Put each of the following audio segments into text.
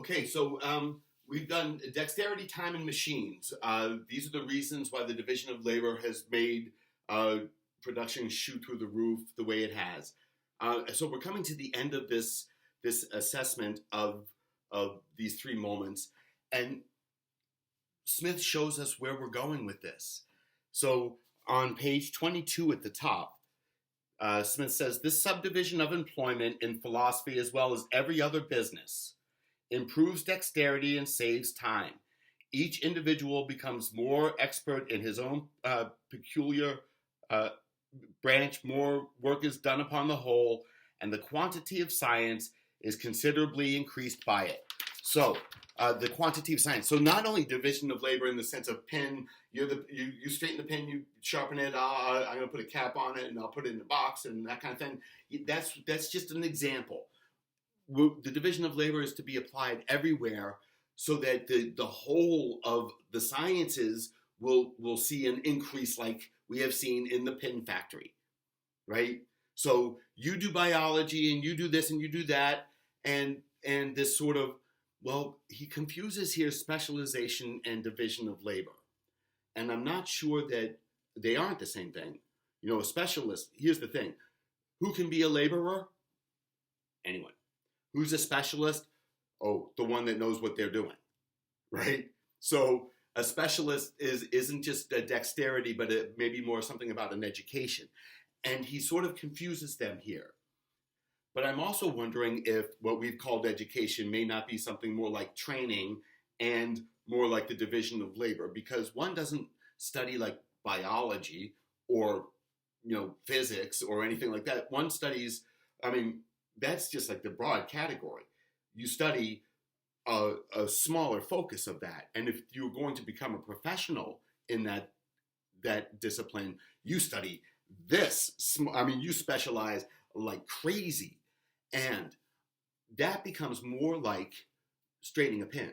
Okay, so we've done dexterity, time, and machines. These are the reasons why the division of labor has made uh, production shoot through the roof the way it has. So we're coming to the end of this assessment of these three moments, and Smith shows us where we're going with this. So on page 22 at the top, Smith says this subdivision of employment in philosophy, as well as every other business, improves dexterity and saves time. Each individual becomes more expert in his own peculiar uh, branch, more work is done upon the whole, and the quantity of science is considerably increased by it. So, the quantity of science. So, not only division of labor in the sense of pin, you straighten the pin, you sharpen it. I'm going to put a cap on it, and I'll put it in a box, and that kind of thing. That's just an example. The division of labor is to be applied everywhere, so that the whole of the sciences will see an increase, like we have seen in the pin factory, right? So you do biology, and you do this, and you do that, and this sort of, well, he confuses here specialization and division of labor. And I'm not sure that they aren't the same thing. You know, a specialist, here's the thing. Who can be a laborer? Anyone. Who's a specialist? Oh, the one that knows what they're doing, right? So a specialist isn't just a dexterity, but it may be more something about an education. And he sort of confuses them here. But I'm also wondering if what we've called education may not be something more like training and more like the division of labor, because one doesn't study like biology or, you know, physics or anything like that. One studies, I mean, that's just like the broad category. You study a smaller focus of that. And if you're going to become a professional in that discipline, you study this. I mean, you specialize like crazy. And that becomes more like straightening a pin.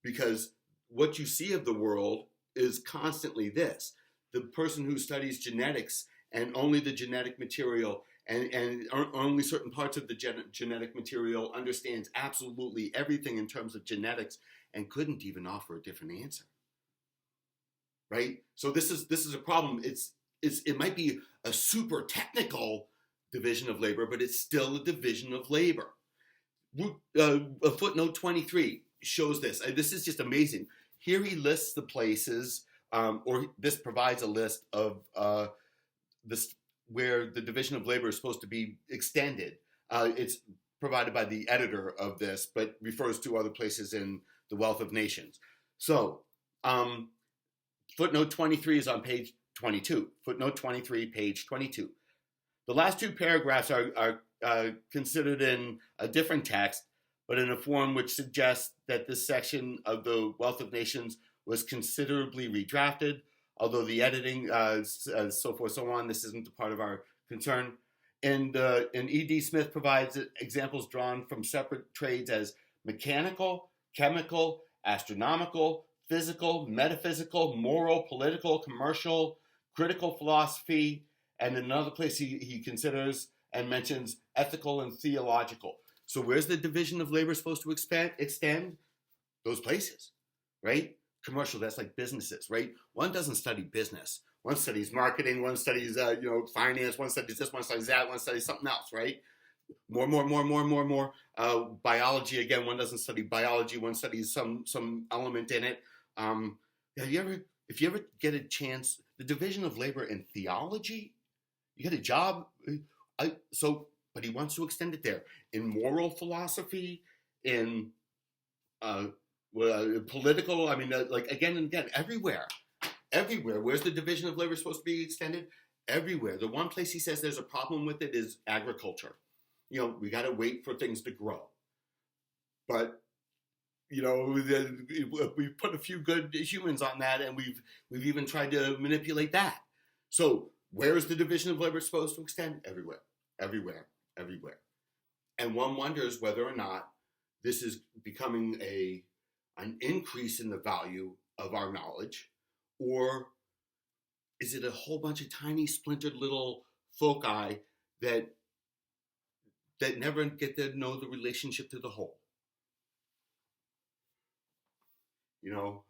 Because what you see of the world is constantly this. The person who studies genetics and only the genetic material and only certain parts of the genetic material understands absolutely everything in terms of genetics and couldn't even offer a different answer. Right? So this is a problem. It might be a super technical division of labor, but it's still a division of labor. Footnote 23 shows this. This is just amazing. Here he lists the places, or this provides a list of this where the division of labor is supposed to be extended. It's provided by the editor of this, but refers to other places in The Wealth of Nations. So, footnote 23 is on page 22. Footnote 23, page 22. The last two paragraphs are considered in a different text, but in a form which suggests that this section of The Wealth of Nations was considerably redrafted, although the editing, so forth, so on, this isn't a part of our concern. And E.D. Smith provides examples drawn from separate trades as mechanical, chemical, astronomical, physical, metaphysical, moral, political, commercial, critical philosophy, and in another place he considers and mentions ethical and theological. So where's the division of labor supposed to extend? Those places, right? Commercial, that's like businesses, right? One doesn't study business. One studies marketing, one studies finance, one studies this, one studies that, one studies something else, right? More. Biology, again, one doesn't study biology, one studies some element in it. If you ever get a chance, the division of labor in theology, you get a job, but he wants to extend it there. In moral philosophy, in political, I mean, like again and again, everywhere. Where's the division of labor supposed to be extended? Everywhere. The one place he says there's a problem with it is agriculture. You know, we got to wait for things to grow. But, you know, we've put a few good humans on that, and we've even tried to manipulate that. So where is the division of labor supposed to extend? Everywhere. And one wonders whether or not this is becoming an increase in the value of our knowledge, or is it a whole bunch of tiny splintered little foci that never get to know the relationship to the whole? You know,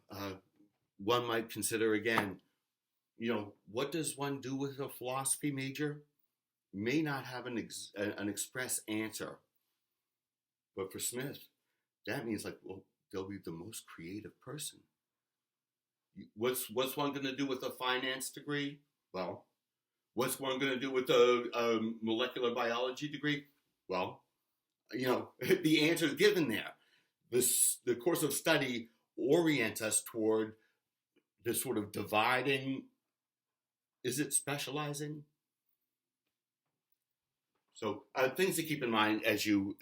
one might consider again, what does one do with a philosophy major? May not have an express answer, but for Smith, that means like, well, they'll be the most creative person. What's one going to do with a finance degree? Well, what's one going to do with a molecular biology degree? Well, the answer is given there. The course of study orients us toward this sort of dividing. Is it specializing? So things to keep in mind as you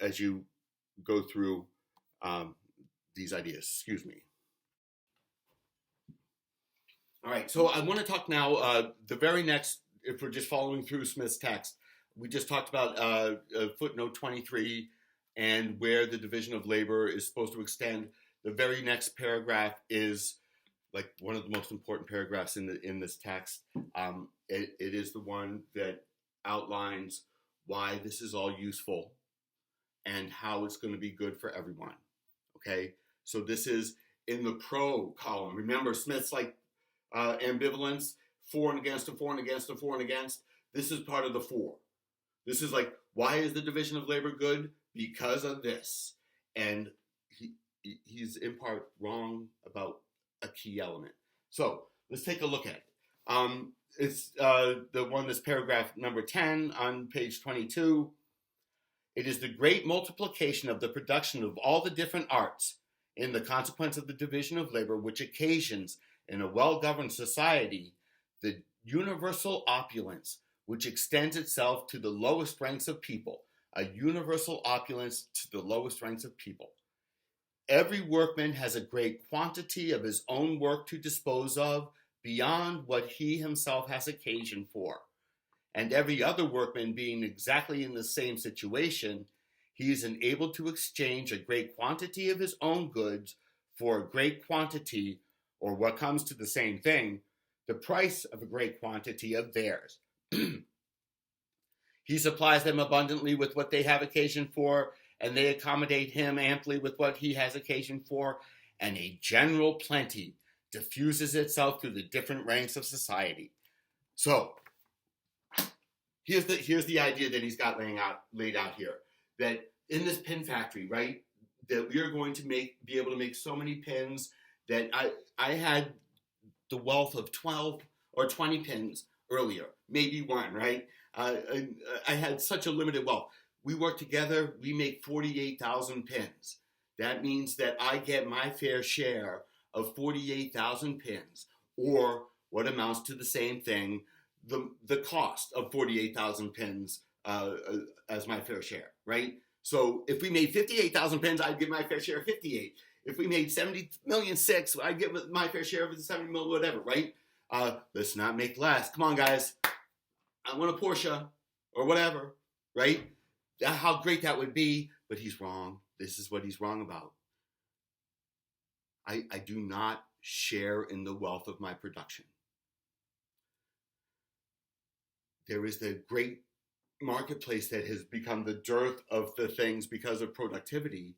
go through these ideas. Excuse me. All right, so I want to talk now. The very next, if we're just following through Smith's text, we just talked about footnote 23 and where the division of labor is supposed to extend. The very next paragraph is like one of the most important paragraphs in this text. It is the one that outlines why this is all useful and how it's going to be good for everyone. Okay, so this is in the pro column. Remember, Smith's like ambivalence, for and against, and for and against, and for and against. This is part of the for. This is like, why is the division of labor good? Because of this. And he's in part wrong about a key element. So let's take a look at it. It's the one that's paragraph number 10 on page 22. It is the great multiplication of the production of all the different arts in the consequence of the division of labor which occasions in a well-governed society the universal opulence which extends itself to the lowest ranks of people, a universal opulence to the lowest ranks of people. Every workman has a great quantity of his own work to dispose of beyond what he himself has occasion for. And every other workman being exactly in the same situation, he is enabled to exchange a great quantity of his own goods for a great quantity, or what comes to the same thing, the price of a great quantity of theirs. He supplies them abundantly with what they have occasion for, and they accommodate him amply with what he has occasion for, and a general plenty diffuses itself through the different ranks of society. So, here's the idea that he's got laid out here. That in this pin factory, right, that we are going to be able to make so many pins that I had the wealth of 12 or 20 pins earlier, maybe one, right? I had such a limited wealth. We work together, we make 48,000 pins. That means that I get my fair share of 48,000 pins, or what amounts to the same thing, the cost of 48,000 pins as my fair share, right? So if we made 58,000 pins, I'd get my fair share of 58. If we made 70,000,006, I'd get my fair share of the 70 million, whatever, right? Let's not make less. Come on, guys. I want a Porsche or whatever, right? How great that would be, but he's wrong. This is what he's wrong about. I do not share in the wealth of my production. There is the great marketplace that has become the dearth of the things because of productivity,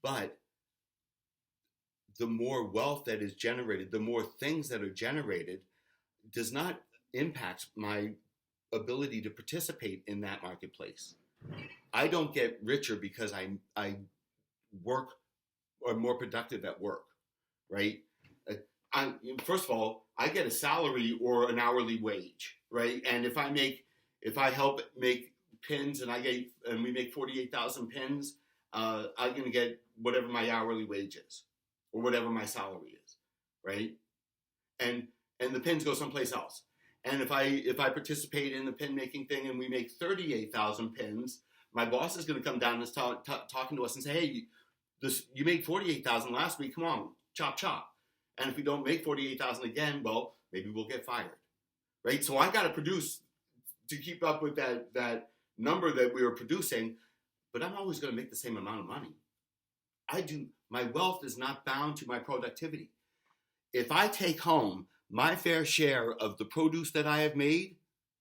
but the more wealth that is generated, the more things that are generated, does not impact my ability to participate in that marketplace. I don't get richer because I work or more productive at work, right? First of all, I get a salary or an hourly wage, right? And if I help make pins and we make 48,000 pins, I'm going to get whatever my hourly wage is or whatever my salary is, right? And the pins go someplace else. And if I participate in the pin making thing and we make 38,000 pins, my boss is going to come down and talking to us and say, hey, you made 48,000 last week. Come on, chop chop. And if we don't make 48,000 again, well, maybe we'll get fired, right? So I got to produce to keep up with that number that we were producing, but I'm always going to make the same amount of money. My wealth is not bound to my productivity. If I take home my fair share of the produce that I have made,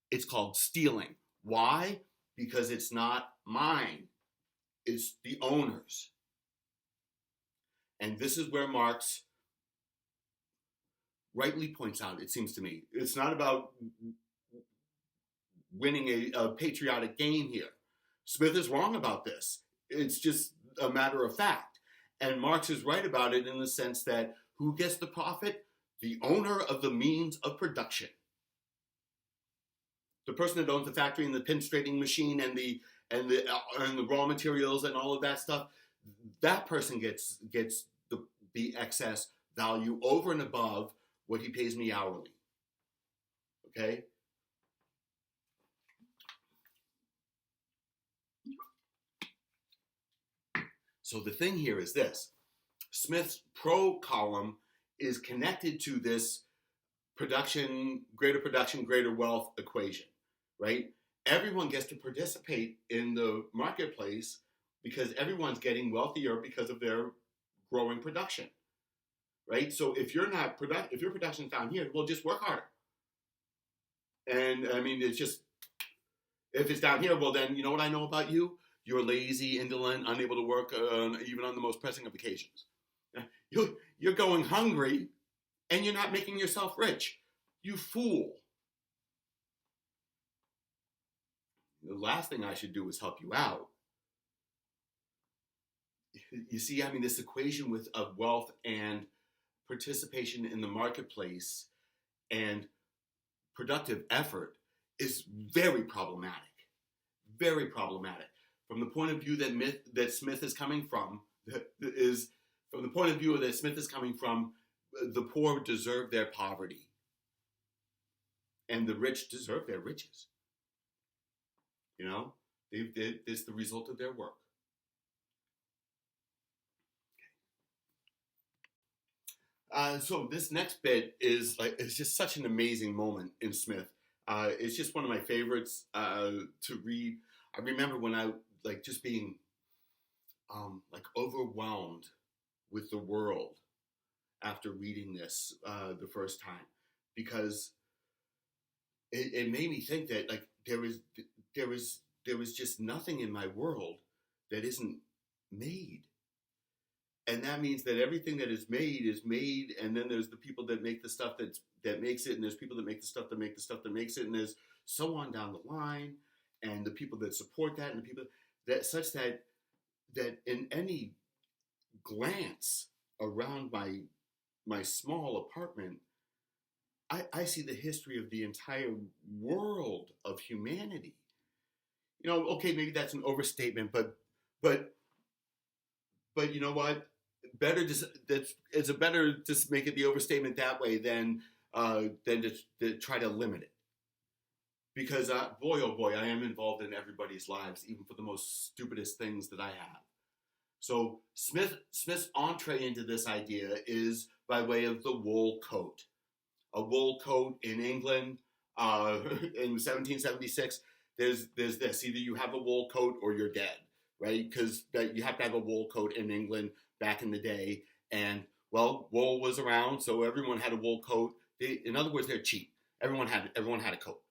it's called stealing. Why? Because it's not mine. It's the owner's. And this is where Marx rightly points out, it seems to me, it's not about winning a patriotic game here. Smith is wrong about this. It's just a matter of fact. And Marx is right about it in the sense that who gets the profit? The owner of the means of production. The person that owns the factory and the pin straightening machine and the raw materials and all of that stuff, that person gets the excess value over and above what he pays me hourly. Okay? So the thing here is this. Smith's pro column is connected to this greater wealth equation, right? Everyone gets to participate in the marketplace because everyone's getting wealthier because of their growing production, right? So if your production's down here, well, just work harder. And I mean, it's just, if it's down here, well, then you know what I know about you? You're lazy, indolent, unable to work even on the most pressing of occasions. You're going hungry, and you're not making yourself rich. You fool. The last thing I should do is help you out. You see, I mean, this equation of wealth and participation in the marketplace and productive effort is very problematic. Very problematic. From the point of view that Smith is coming from, the poor deserve their poverty, and the rich deserve their riches. You know, it's the result of their work. So this next bit it's just such an amazing moment in Smith. It's just one of my favorites to read. I remember when I just being overwhelmed with the world after reading this the first time, because it made me think that there was just nothing in my world that isn't made. And that means that everything that is made, and then there's the people that make the stuff that makes it, and there's people that make the stuff that make the stuff that makes it, and there's so on down the line, and the people that support that, and the people that such that in any glance around my small apartment, I see the history of the entire world of humanity. You know, okay, maybe that's an overstatement, but you know what? It's better to make it the overstatement that way than to try to limit it. Because boy, oh boy, I am involved in everybody's lives, even for the most stupidest things that I have. So Smith's entree into this idea is by way of the wool coat. A wool coat in England in 1776. There's this: either you have a wool coat or you're dead, right? Because you have to have a wool coat in England back in the day, and well, wool was around, so everyone had a wool coat. In other words, they're cheap. Everyone had a coat.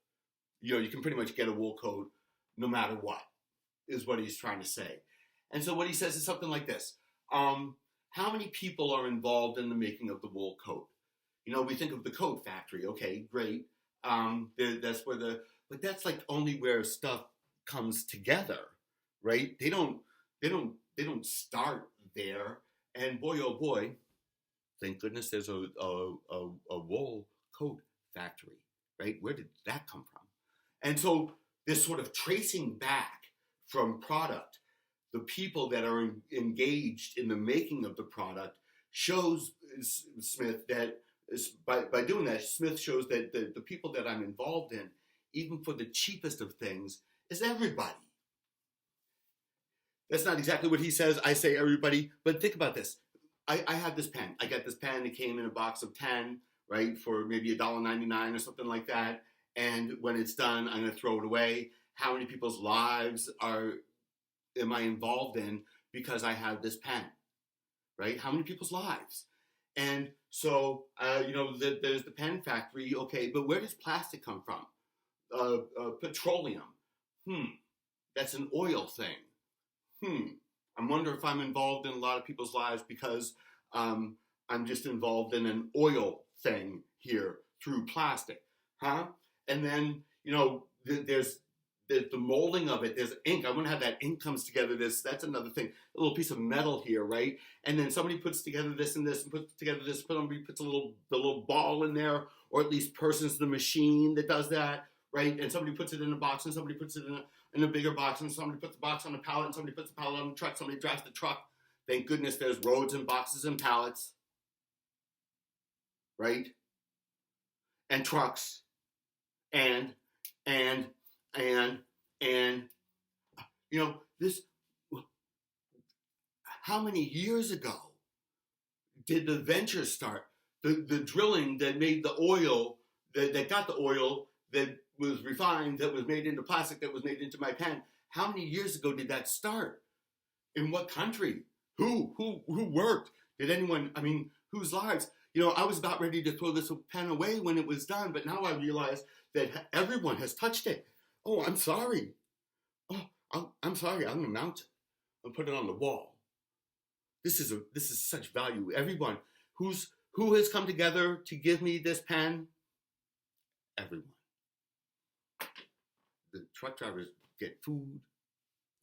You know, you can pretty much get a wool coat no matter what, is what he's trying to say. And so what he says is something like this: how many people are involved in the making of the wool coat? You know, we think of the coat factory. Okay, great. That's where but that's only where stuff comes together, right? They don't start there. And boy, oh boy, thank goodness there's a wool coat factory, right? Where did that come from? And so this sort of tracing back from product, the people that are engaged in the making of the product shows Smith that by doing that, Smith shows that the people that I'm involved in, even for the cheapest of things, is everybody. That's not exactly what he says. I say everybody, but think about this. I have this pen. I got this pen. It came in a box of 10, right, for maybe $1.99 or something like that. And when it's done, I'm going to throw it away. How many people's lives am I involved in because I have this pen, right? How many people's lives? And so, there's the pen factory. Okay, but where does plastic come from? Petroleum. That's an oil thing. I wonder if I'm involved in a lot of people's lives because I'm just involved in an oil thing here through plastic, huh? And then, there's the molding of it. There's ink. I want to have that ink comes together. That's another thing. A little piece of metal here, right? And then somebody puts together this and this, and puts together this. Somebody puts the little ball in there, or at least persons the machine that does that, right? And somebody puts it in a box, and somebody puts it in a bigger box, and somebody puts the box on a pallet, and somebody puts the pallet on the truck. Somebody drives the truck. Thank goodness there's roads and boxes and pallets, right? And trucks, and this. How many years ago did the venture start? The drilling that made the oil, that got the oil that was refined, that was made into plastic, that was made into my pen. How many years ago did that start? In what country? Who worked? Did anyone? I mean, whose lives? I was about ready to throw this pen away when it was done, but now I realize that everyone has touched it. Oh, I'm sorry. Oh, I'm sorry. I'm gonna mount it and put it on the wall. This is such value. Everyone who has come together to give me this pen. Everyone. The truck drivers get food.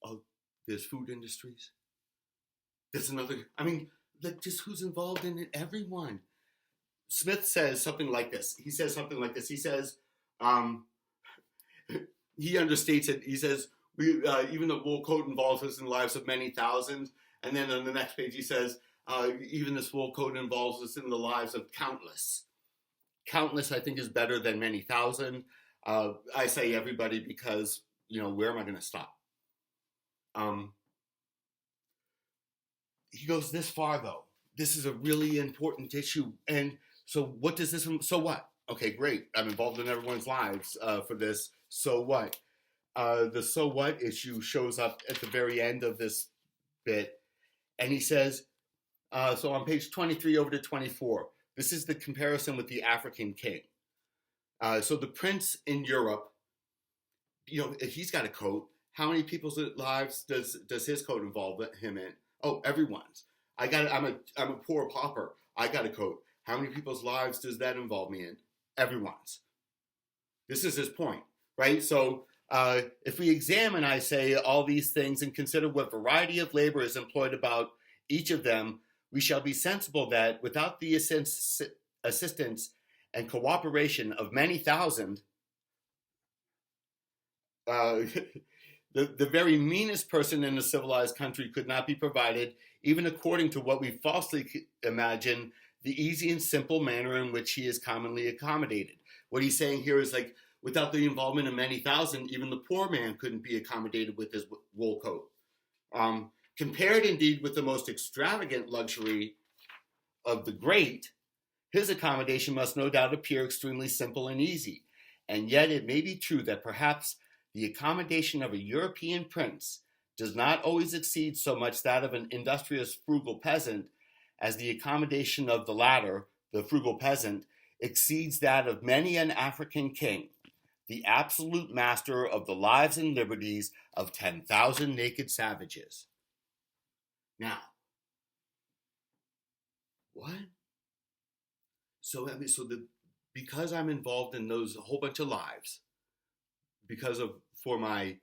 Oh, there's food industries. There's another. I mean, just who's involved in it? Everyone. Smith says something like this. He says, he understates it. He says, even the wool coat involves us in the lives of many thousands. And then on the next page, he says, even this wool coat involves us in the lives of countless. Countless, I think, is better than many thousand. I say everybody because, where am I going to stop? He goes this far, though. This is a really important issue. And so what does this, so what? Okay, great. I'm involved in everyone's lives for this. So what? The so what issue shows up at the very end of this bit. And he says, so on page 23 over to 24, this is the comparison with the African king. So the prince in Europe, he's got a coat. How many people's lives does his coat involve him in? Oh, everyone's. I'm a poor pauper. I got a coat. How many people's lives does that involve me in? Everyone's. This is his point, right? So if we examine, I say, all these things and consider what variety of labor is employed about each of them, we shall be sensible that without the assistance and cooperation of many thousand, the very meanest person in a civilized country could not be provided, even according to what we falsely imagine, the easy and simple manner in which he is commonly accommodated. What he's saying here is like, without the involvement of many thousand, even the poor man couldn't be accommodated with his wool coat. Compared indeed with the most extravagant luxury of the great, his accommodation must no doubt appear extremely simple and easy. And yet it may be true that perhaps the accommodation of a European prince does not always exceed so much that of an industrious frugal peasant as the accommodation of the latter, the frugal peasant, exceeds that of many an African king, the absolute master of the lives and liberties of 10,000 naked savages. Now, what? Because I'm involved in those, a whole bunch of lives, for my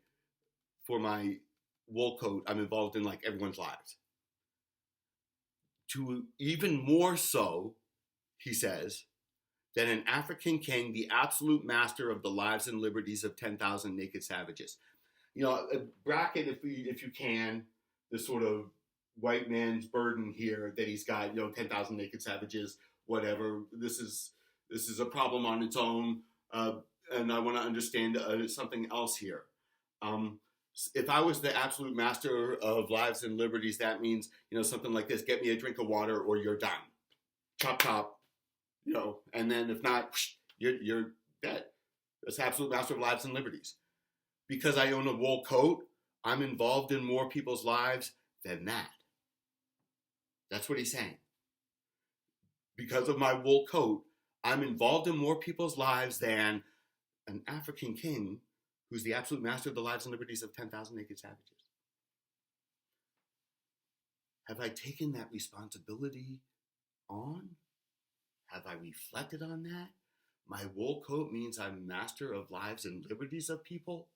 wool coat, I'm involved in like everyone's lives. To even more so, he says, than an African king, the absolute master of the lives and liberties of 10,000 naked savages. Bracket, if you can, the sort of white man's burden here that he's got, 10,000 naked savages, whatever. This is a problem on its own, and I want to understand something else here. If I was the absolute master of lives and liberties, that means, something like this: get me a drink of water or you're done. Chop, chop. And then if not, you're dead. That's absolute master of lives and liberties. Because I own a wool coat, I'm involved in more people's lives than that. That's what he's saying. Because of my wool coat, I'm involved in more people's lives than an African king who's the absolute master of the lives and liberties of 10,000 naked savages. Have I taken that responsibility on? Have I reflected on that, my wool coat means I'm master of lives and liberties of people.